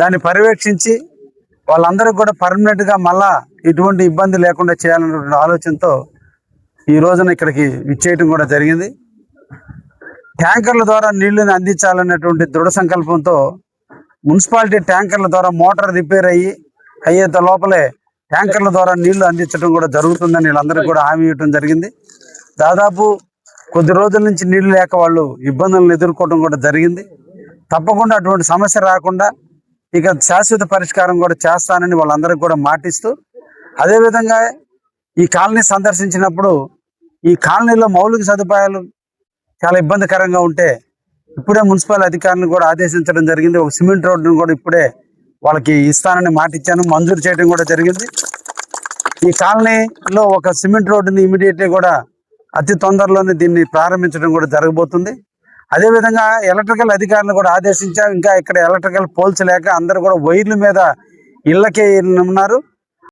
దాన్ని పర్యవేక్షించి వాళ్ళందరికీ కూడా పర్మనెంట్గా మళ్ళా ఇటువంటి ఇబ్బంది లేకుండా చేయాలనేటువంటి ఆలోచనతో ఈ రోజున ఇక్కడికి విచ్చేయటం కూడా జరిగింది. ట్యాంకర్ల ద్వారా నీళ్లను అందించాలనేటువంటి దృఢ సంకల్పంతో మున్సిపాలిటీ ట్యాంకర్ల ద్వారా మోటార్ రిపేర్ అయ్యేంత లోపలే ట్యాంకర్ల ద్వారా నీళ్లు అందించడం కూడా జరుగుతుందని వీళ్ళందరికీ కూడా హామీ ఇవ్వడం జరిగింది. దాదాపు కొద్ది రోజుల నుంచి నీళ్లు లేక వాళ్ళు ఇబ్బందులను ఎదుర్కోవడం కూడా జరిగింది. తప్పకుండా అటువంటి సమస్య రాకుండా ఇక శాశ్వత పరిష్కారం కూడా చేస్తానని వాళ్ళందరికీ కూడా మాటిస్తూ, అదేవిధంగా ఈ కాలనీ సందర్శించినప్పుడు ఈ కాలనీలో మౌలిక సదుపాయాలు చాలా ఇబ్బందికరంగా ఉంటే ఇప్పుడే మున్సిపల్ అధికారులను కూడా ఆదేశించడం జరిగింది. ఒక సిమెంట్ రోడ్డును కూడా ఇప్పుడే వాళ్ళకి ఇస్తానని మాట ఇచ్చాను, మంజూరు చేయడం కూడా జరిగింది. ఈ కాలనీలో ఒక సిమెంట్ రోడ్డుని ఇమీడియట్లీ కూడా అతి తొందరలోనే దీన్ని ప్రారంభించడం కూడా జరగబోతుంది. అదేవిధంగా ఎలక్ట్రికల్ అధికారులను కూడా ఆదేశించాం. ఇంకా ఇక్కడ ఎలక్ట్రికల్ పోల్స్ లేక అందరూ కూడా వైర్ల మీద ఇళ్ళకే ఉన్నారు.